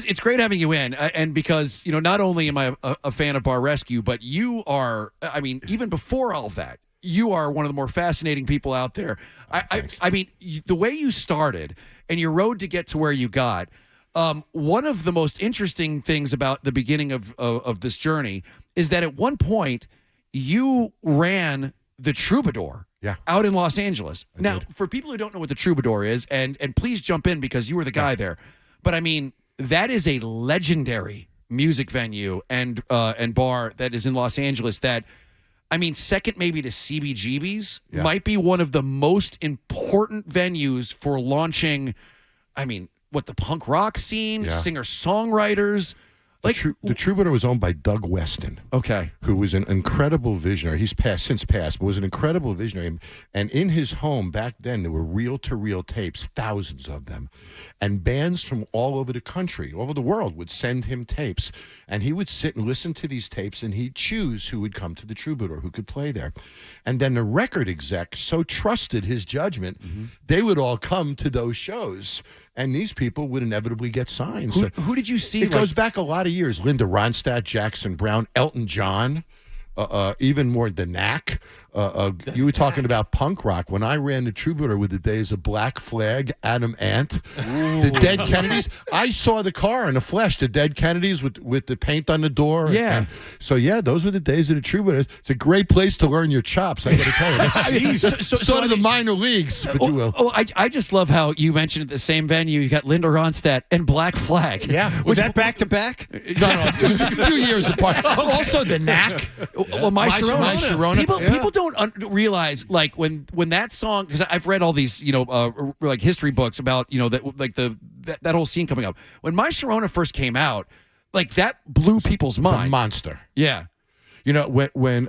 It's great having you in, and because not only am I a fan of Bar Rescue, but you are. I mean, even before all of that, you are one of the more fascinating people out there. I mean, the way you started and your road to get to where you got. One of the most interesting things about the beginning of this journey is that at one point you ran the Troubadour. Yeah. Out in Los Angeles. I did. For people who don't know what the Troubadour is, and please jump in because you were the guy there. But I mean, that is a legendary music venue and bar that is in Los Angeles that, I mean, second maybe to CBGB's, might be one of the most important venues for launching, I mean, the punk rock scene, singer-songwriters. Like the Troubadour was owned by Doug Weston. Okay. Who was an incredible visionary. He's since passed, but was an incredible visionary. And in his home back then, there were reel-to-reel tapes, thousands of them. And bands from all over the country, all over the world, would send him tapes. And he would sit and listen to these tapes, and he'd choose who would come to the Troubadour, who could play there. And then the record exec so trusted his judgment, they would all come to those shows. And these people would inevitably get signed. Who did you see? It goes back a lot of years. Linda Ronstadt, Jackson Browne, Elton John, even more The Knack. You were talking about punk rock. When I ran the Troubadour with the days of Black Flag, Adam Ant, the Dead Kennedys. I saw the car in the flesh, the Dead Kennedys with the paint on the door. Yeah. Those were the days of the Troubadour. It's a great place to learn your chops, I got to tell you. Sort of the minor leagues, but you will. I just love how you mentioned at the same venue, you got Linda Ronstadt and Black Flag. Yeah. Was that back to back? No, it was a few years apart. Also, The Knack. Well, My Sharona. People People don't realize, like, when that song, because I've read all these like history books about that whole scene coming up. When My Sharona first came out, like, that blew people's minds. A monster. Yeah. When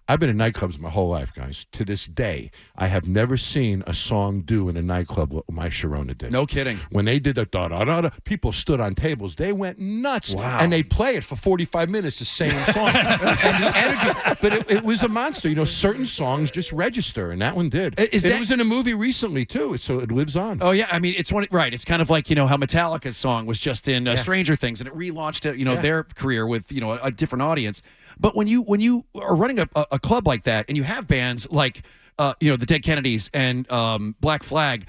I've been in nightclubs my whole life, guys. To this day, I have never seen a song do in a nightclub what My Sharona did. No kidding. When they did the da-da-da-da, people stood on tables. They went nuts. Wow. And they play it for 45 minutes, the same song. And the energy, but it was a monster. Certain songs just register, and that one did. It was in a movie recently, too, so it lives on. Oh, yeah. I mean, it's right. It's kind of like, how Metallica's song was just in Stranger Things, and it relaunched, their career with, a different audience. But when you are running a club like that, and you have bands like, the Dead Kennedys and Black Flag,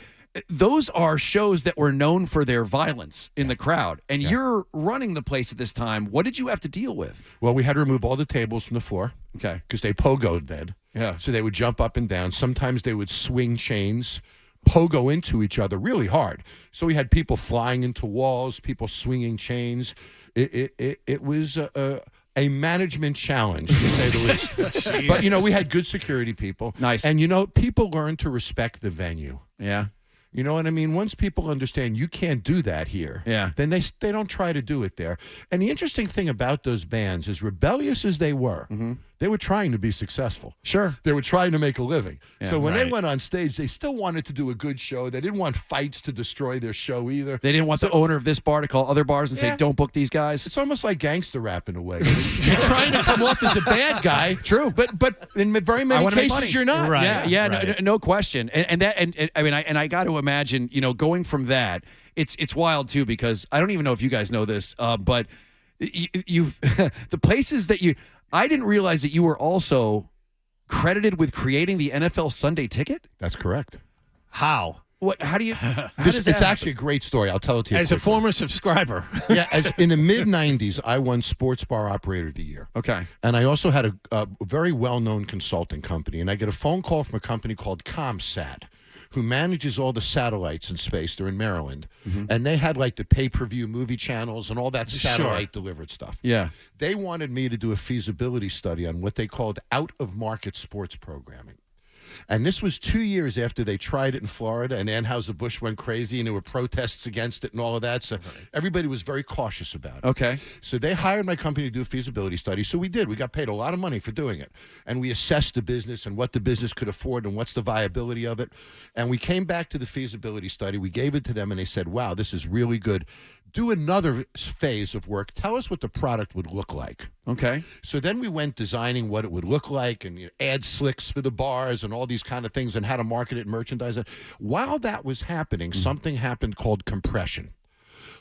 those are shows that were known for their violence in the crowd. And you're running the place at this time. What did you have to deal with? Well, we had to remove all the tables from the floor. Okay. Because they pogoed then. Yeah. So they would jump up and down. Sometimes they would swing chains, pogo into each other really hard. So we had people flying into walls, people swinging chains. It was a management challenge, to say the least. But, we had good security people. Nice. And, people learn to respect the venue. Yeah. You know what I mean? Once people understand you can't do that here, then they don't try to do it there. And the interesting thing about those bands, as rebellious as they were trying to be successful. Sure. They were trying to make a living. Yeah, so when they went on stage, they still wanted to do a good show. They didn't want fights to destroy their show either. They didn't want the owner of this bar to call other bars and say, don't book these guys. It's almost like gangster rap in a way. You're trying to come off as a bad guy. True. But in very many cases, you're not. Right. Yeah. No question. And I got to imagine, going from that, it's wild too, because I don't even know if you guys know this, but you've the places that I didn't realize that you were also credited with creating the NFL Sunday Ticket. That's correct. How? What? How do you? It's actually a great story. I'll tell it to you. As a former subscriber. As in the mid-'90s, I won Sports Bar Operator of the Year. Okay. And I also had a very well-known consulting company, and I get a phone call from a company called ComSat, who manages all the satellites in space. They're in Maryland. And they had like the pay-per-view movie channels and all that satellite-delivered stuff. Yeah. They wanted me to do a feasibility study on what they called out-of-market sports programming. And this was 2 years after they tried it in Florida, and Anheuser-Busch went crazy, and there were protests against it and all of that. So everybody was very cautious about it. Okay. So they hired my company to do a feasibility study. So we did. We got paid a lot of money for doing it. And we assessed the business and what the business could afford and what's the viability of it. And we came back to the feasibility study. We gave it to them, and they said, wow, this is really good. Do another phase of work. Tell us what the product would look like. Okay. So then we went designing what it would look like and ad slicks for the bars and all these kind of things and how to market it and merchandise it. While that was happening, something happened called compression.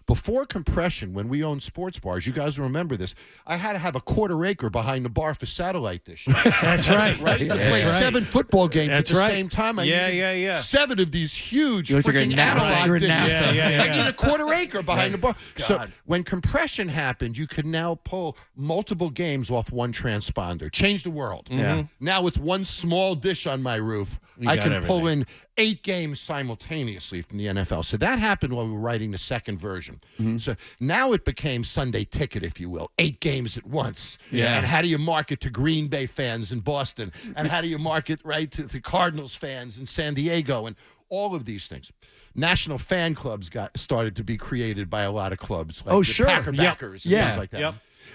Before compression, when we owned sports bars, you guys remember this, I had to have a quarter acre behind the bar for satellite dish. That's right. Right? To That's play right. 7 football games That's at the right. same time. I Yeah, needed yeah, yeah. 7 of these huge You look like freaking you're NASA. analog You're dishes. NASA. Yeah. I need a quarter acre behind the bar. So God. when compression happened, you could now pull multiple games off one transponder. Change the world. Yeah. Now with one small dish on my roof, You I got can everything. pull in 8 games simultaneously from the NFL. So that happened while we were writing the second version. So now it became Sunday Ticket, if you will, 8 games at once. Yeah. And how do you market to Green Bay fans in Boston? And how do you market to the Cardinals fans in San Diego? And all of these things. National fan clubs got started to be created by a lot of clubs. Like Oh, the sure. Packer Yep. backers and Yeah. things like that. Yep.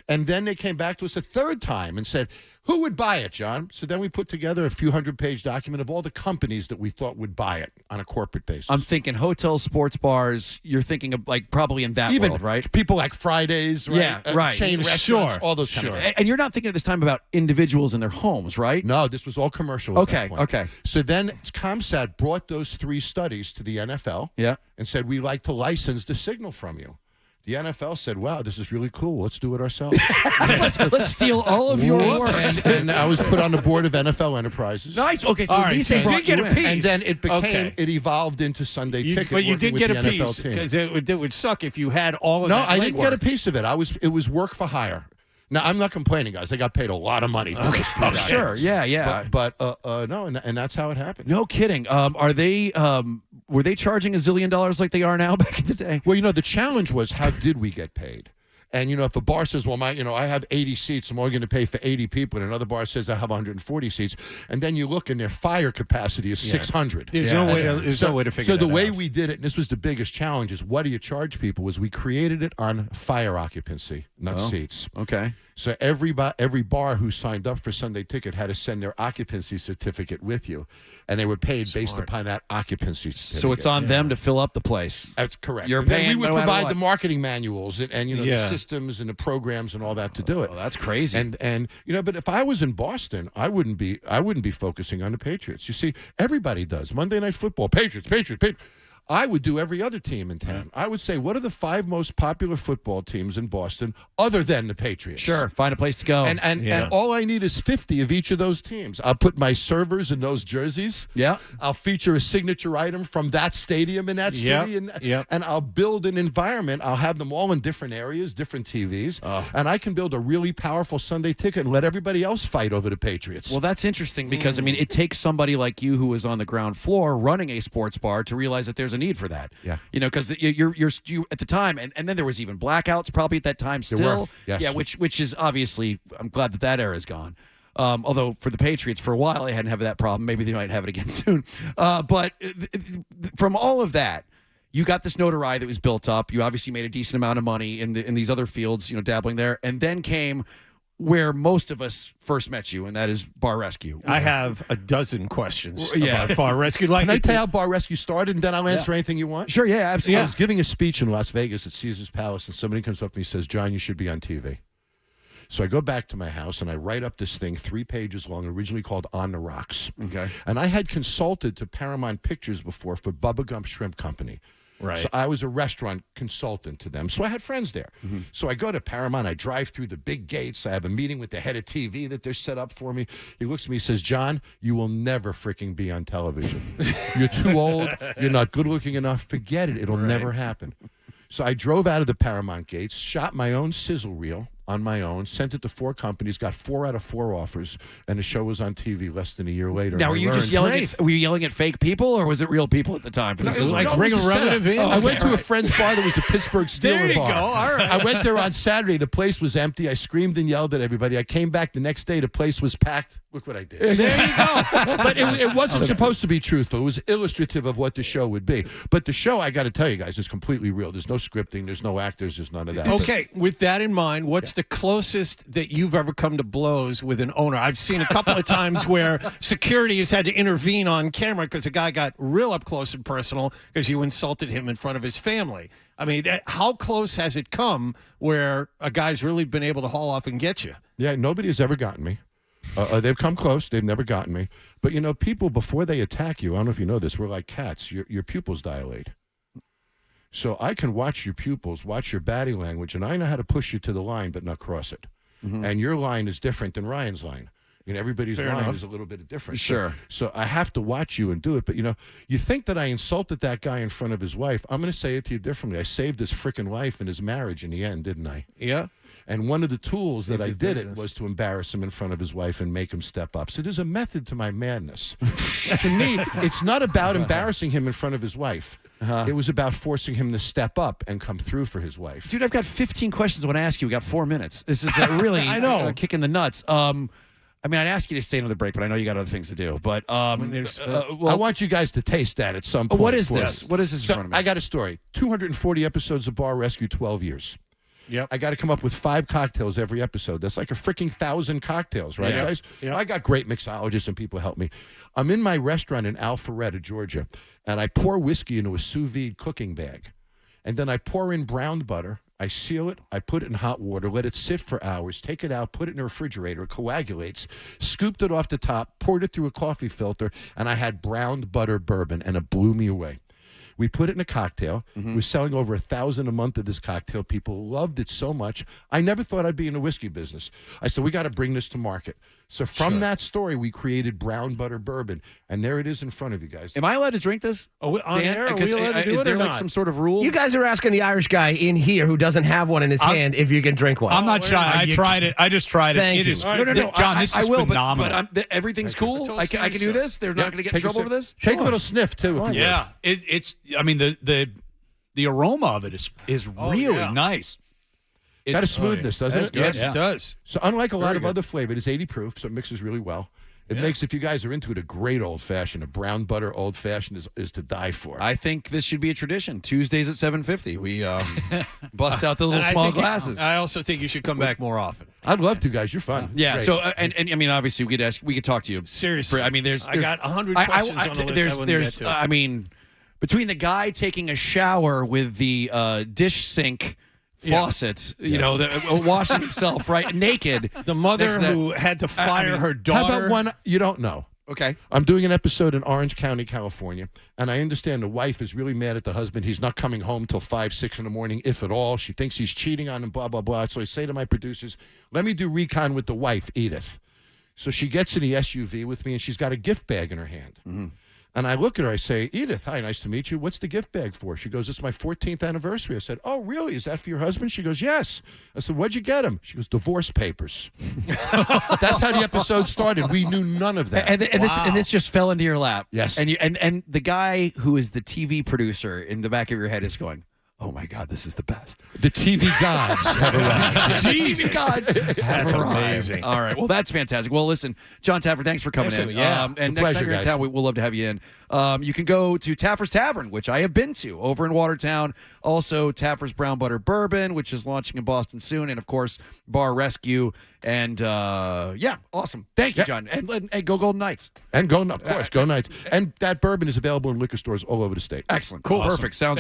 And then they came back to us a third time and said, who would buy it, John? So then we put together a few 100-page document of all the companies that we thought would buy it on a corporate basis. I'm thinking hotels, sports bars. You're thinking of like probably in that Even world, right? people like Fridays, right? Yeah, right. Chain Sure, restaurants, all those kind of things. And you're not thinking at this time about individuals in their homes, right? No, this was all commercial. At Okay, that point. okay. So then ComSat brought those 3 studies to the NFL Yeah. and said, we'd like to license the signal from you. The NFL said, wow, this is really cool. Let's do it ourselves. Let's steal all of your work. and I was put on the board of NFL Enterprises. Nice. Okay, so All at right, least so they you brought did get you a in. piece. And then it became, Okay. it evolved into Sunday Ticket. But you working did with get the a NFL piece team. because it would suck if you had all of No, that I didn't get a legwork. piece of it. It was work for hire. Now, I'm not complaining, guys. They got paid a lot of money for this. Oh, sure. Yeah, yeah. But no, and that's how it happened. No kidding. Are they? Were they charging $1 zillion like they are now back in the day? Well, the challenge was how did we get paid? And, if a bar says, well, I have 80 seats, I'm only going to pay for 80 people, and another bar says I have 140 seats, and then you look and their fire capacity is 600. There's Yeah. no way to. There's no way to figure So that the way out. we did it, and this was the biggest challenge, is what do you charge people, was we created it on fire occupancy, not seats. Okay. So every bar who signed up for Sunday Ticket had to send their occupancy certificate with you, and they were paid based upon that occupancy certificate. So it's on them to fill up the place. That's correct. You're and then paying we would no matter provide what. the marketing manuals and the Yeah. systems and the programs and all that to do it. Oh, that's crazy. And but if I was in Boston, I wouldn't be focusing on the Patriots. You see, everybody does Monday Night Football, Patriots. I would do every other team in town. I would say, what are the 5 most popular football teams in Boston other than the Patriots? Sure. Find a place to go. And all I need is 50 of each of those teams. I'll put my servers in those jerseys. Yeah. I'll feature a signature item from that stadium in that city. And I'll build an environment. I'll have them all in different areas, different TVs. And I can build a really powerful Sunday Ticket and let everybody else fight over the Patriots. Well, that's interesting because, it takes somebody like you who was on the ground floor running a sports bar to realize that there's a need for that. Yeah. Because you at the time, and then there was even blackouts probably at that time still. There were, yes. Yeah, which is obviously, I'm glad that era is gone. Although for the Patriots, for a while, they hadn't had that problem. Maybe they might have it again soon. But from all of that, you got this notoriety that was built up. You obviously made a decent amount of money in these other fields, dabbling there. And then came where most of us first met you, and that is Bar Rescue. I have a dozen questions Yeah. about Bar Rescue. Can I tell you how Bar Rescue started, and then I'll answer anything you want? Sure, yeah, absolutely. I was giving a speech in Las Vegas at Caesar's Palace, and somebody comes up to me and says, John, you should be on TV. So I go back to my house, and I write up this thing 3 pages long, originally called On the Rocks. Okay. And I had consulted to Paramount Pictures before for Bubba Gump Shrimp Company. Right. So I was a restaurant consultant to them. So I had friends there. So I go to Paramount. I drive through the big gates. I have a meeting with the head of TV that they're set up for me. He looks at me and says, John, you will never freaking be on television. You're too old. You're not good looking enough. Forget it. It'll never happen. So I drove out of the Paramount gates, shot my own sizzle reel on my own, sent it to 4 companies, got 4 out of 4 offers, and the show was on TV less than a year later. Now, And were I you just learned- yelling at? Were you yelling at fake people, or was it real people at the time? For No, this it was like no, bring it was a setup. relative in? I went Okay, to a right. friend's bar that was a Pittsburgh Steelers There you bar. go. All right. I went there on Saturday. The place was empty. I screamed and yelled at everybody. I came back the next day. The place was packed. Look what I did. There you go. But it wasn't supposed to be truthful. It was illustrative of what the show would be. But the show, I got to tell you guys, is completely real. There's no scripting. There's no actors. There's none of that. Okay, with that in mind, what's the closest that you've ever come to blows with an owner? I've seen a couple of times where security has had to intervene on camera because a guy got real up close and personal because you insulted him in front of his family. I mean, how close has it come where a guy's really been able to haul off and get you? Yeah, nobody has ever gotten me. They've come close. They've never gotten me. But, people, before they attack you, I don't know if you know this, we're like cats. Your pupils dilate. So I can watch your pupils, watch your body language, and I know how to push you to the line but not cross it. And your line is different than Ryan's line. Everybody's line is a little bit different. Sure. So I have to watch you and do it. But, you think that I insulted that guy in front of his wife. I'm going to say it to you differently. I saved his freaking life and his marriage in the end, didn't I? Yeah. And one of the tools that I did business. it was to embarrass him in front of his wife and make him step up. So there's a method to my madness. To me, it's not about embarrassing him in front of his wife. It was about forcing him to step up and come through for his wife. Dude, I've got 15 questions I want to ask you. We got 4 minutes. This is really I know. Kicking the nuts. I mean, I'd ask you to stay another break, but I know you got other things to do. But I want you guys to taste that at some point. What is this? What is this in front of me? I got a story. 240 episodes of Bar Rescue, 12 years. Yep. I got to come up with 5 cocktails every episode. That's like a freaking 1,000 cocktails, right, guys? Yep. I got great mixologists and people help me. I'm in my restaurant in Alpharetta, Georgia, and I pour whiskey into a sous vide cooking bag. And then I pour in brown butter. I seal it. I put it in hot water, let it sit for hours, take it out, put it in the refrigerator, it coagulates, scooped it off the top, poured it through a coffee filter, and I had browned butter bourbon, and it blew me away. We put it in a cocktail. We're selling over 1,000 a month of this cocktail. People loved it so much. I never thought I'd be in the whiskey business. I said, we got to bring this to market. So from that story, we created brown butter bourbon, and there it is in front of you guys. Am I allowed to drink this? On Dan? air? Are Because we allowed to do is it there or like not? some sort of rule? You guys are asking the Irish guy in here who doesn't have one in his hand if you can drink one. I'm not shy. I tried it. I just tried it. Thank It you. is, All right, No. John, this I is will, phenomenal. But everything's cool. I can do this. They're not going to get in Take a trouble sip. for this. Take a little sniff, too, if you yeah, it's. I mean, the aroma of it is really yeah. nice. Got a smoothness, doesn't it? Yes, Yeah. it does. So unlike a lot of good. other flavor, it's 80 proof, so it mixes really well. It makes, if you guys are into it, a great old-fashioned. A brown butter old-fashioned is to die for. I think this should be a tradition. Tuesdays at 7:50. We bust out the little And I small think glasses. I also think you should come back more often. I'd love to, guys. You're fun. Yeah. Great. So and I mean, obviously, we could talk to you. Seriously. I mean, I got 100 questions on the list I wouldn't get to. I mean, between the guy taking a shower with the dish sink faucet, washing himself right naked, The mother next to that- who had to fire her How daughter. about one you don't know? Okay. I'm doing an episode in Orange County, California, and I understand the wife is really mad at the husband. He's not coming home till 5, 6 in the morning, if at all. She thinks he's cheating on him, blah, blah, blah. So I say to my producers, let me do recon with the wife, Edith. So she gets in the SUV with me, and she's got a gift bag in her hand. And I look at her, I say, Edith, hi, nice to meet you. What's the gift bag for? She goes, it's my 14th anniversary. I said, oh, really? Is that for your husband? She goes, yes. I said, what'd you get him? She goes, divorce papers. That's how the episode started. We knew none of that. And this just fell into your lap. Yes. And and the guy who is the TV producer in the back of your head is going, "Oh my God, this is the best." The TV gods have arrived. The TV gods have That's arrived. amazing. All right. Well, that's fantastic. Well, listen, John Taffer, thanks for coming in. Absolutely, yeah. And A next pleasure, time you're in guys. town, we'll love to have you in. You can go to Taffer's Tavern, which I have been to over in Watertown. Also, Taffer's Brown Butter Bourbon, which is launching in Boston soon. And, of course, Bar Rescue. And, yeah, awesome. Thank you, John. And go Golden Knights. And go, of course, go Knights. And that bourbon is available in liquor stores all over the state. Excellent. Cool. Perfect. Sounds